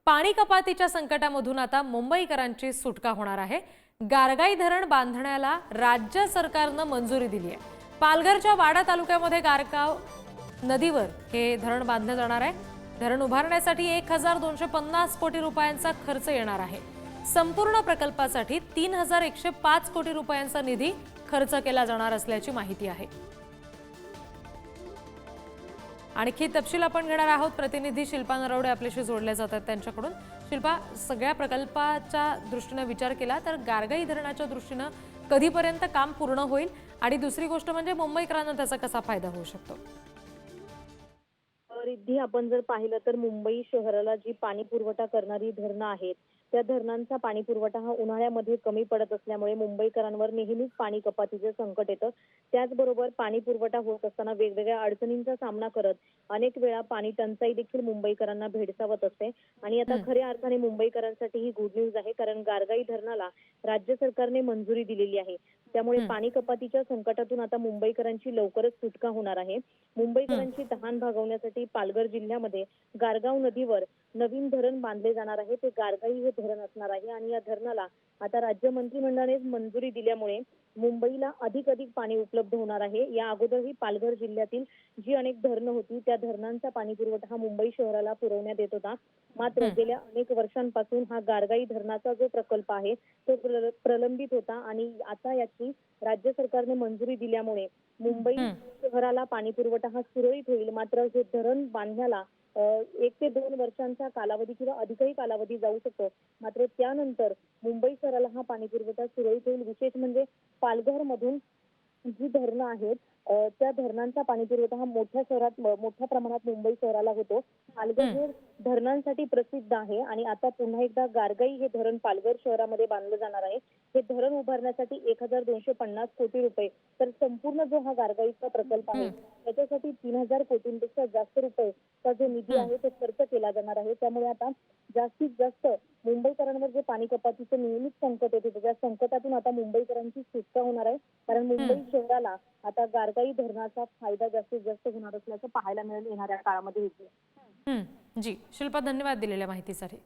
पाणी कपातीच्या संकटामधून आता मुंबईकरांची सुटका होणार आहे। गारगाई धरण बांधण्याला राज्य सरकारने मंजुरी दिली आहे। पालघरच्या वाडा तालुक्यामध्ये गारगाव नदीवर हे धरण बांधले जाणार आहे। धरण उभारण्यासाठी 1250 कोटी रुपयांचा खर्च येणार आहे। संपूर्ण प्रकल्पासाठी 3105 कोटी रुपयांचा निधी खर्च केला जाणार असल्याची माहिती आहे। आणखी तपशील आपण घेणार आहोत। प्रतिनिधी शिल्पा नरवडे आपल्याशी जोडले जातात त्यांच्याकडून। शिल्पा, सगळ्या प्रकल्पाच्या दृष्टीने विचार केला तर गारगाई धरणाच्या दृष्टीने कधीपर्यंत काम पूर्ण होईल आणि दुसरी गोष्ट म्हणजे मुंबईकरांना त्याचा कसा फायदा होऊ शकतो? रिद्धी, आपण जर पाहिलं तर मुंबई शहराला जी पाणी पुरवठा करणारी धरणं आहेत त्या धरणांचा पाणी पुरवठा हा उन्हाळ्यामध्ये कमी पडत असल्यामुळे मुंबईकरांवर नेहमीच पाणी कपातीचे संकट येतं। त्याचबरोबर पाणी पुरवठा होत असताना वेगवेगळ्या अडचणींचा सामना करत अनेक वेळा पाणी टंचाई देखील मुंबईकरांना भेडसावत असते। आणि आता खऱ्या अर्थाने मुंबईकरांसाठी ही गुड न्यूज आहे, कारण गारगाई धरणाला राज्य सरकारने मंजुरी दिलेली आहे। त्यामुळे पाणी कपातीच्या संकटातून आता मुंबईकरांची लवकरच सुटका होणार आहे। मुंबईकरांची तहान भागवण्यासाठी पालघर जिल्ह्यामध्ये गारगाव नदीवर नवीन धरण बांधले जाणार आहे। ते गारगाई हे धरण असणार आहे आणि या धरणाला आता राज्य मंत्रिमंडळाने मंजुरी दिल्यामुळे मुंबईला अधिक पाणी उपलब्ध होणार आहे। या अगोदरही पालघर जिल्ह्यातील जी अनेक धरणं होती त्या धरणांचा पाणी पुरवठा हा मुंबई शहराला पुरवण्यात येत होता। मात्र गेल्या अनेक वर्षांपासून हा गारगाई धरणाचा जो प्रकल्प आहे तो प्रलंबित होता आणि आता याची राज्य सरकारने मंजुरी दिल्यामुळे मुंबई शहराला पाणी पुरवठा हा सुरळीत होईल। मात्र हे धरण बांधण्याला 1 ते 2 वर्षांचा कालावधी किंवा अधिकही कालावधी जाऊ शकतो। मात्र त्यानंतर मुंबई शहराला हा पाणी पुरवठा सुरळीत होईल। विशेष म्हणजे पालघर मधून जी धरणं आहेत त्या धरणांचा पाणी पुरवठा हा मोठ्या प्रमाणात मुंबई शहराला होतो। पालघर हे धरणांसाठी प्रसिद्ध आहे आणि आता पुन्हा एकदा गारगाई हे धरण पालघर शहरामध्ये बांधलं जाणार आहे। हे धरण उभारण्यासाठी 1250 कोटी रुपये, तर संपूर्ण जो हा गारगाईचा प्रकल्प आहे त्याच्यासाठी 3000 कोटींपेक्षा जास्त रुपयेचा जो निधी आहे तो खर्च केला जाणार आहे। त्यामुळे आता जास्तीत जास्त मुंबईकरांवर जे पाणी कपातीचं नेहमीच संकट येत होतं त्या संकटातून आता मुंबईकरांची सुटका होणार आहे, कारण मुंबई शहराला आता गारगाई धरणाचा फायदा जास्तीत जास्त होणार असल्याचं पाहायला मिळेल येणाऱ्या काळामध्ये। जी शिल्पा, धन्यवाद दिलेल्या माहितीसाठी।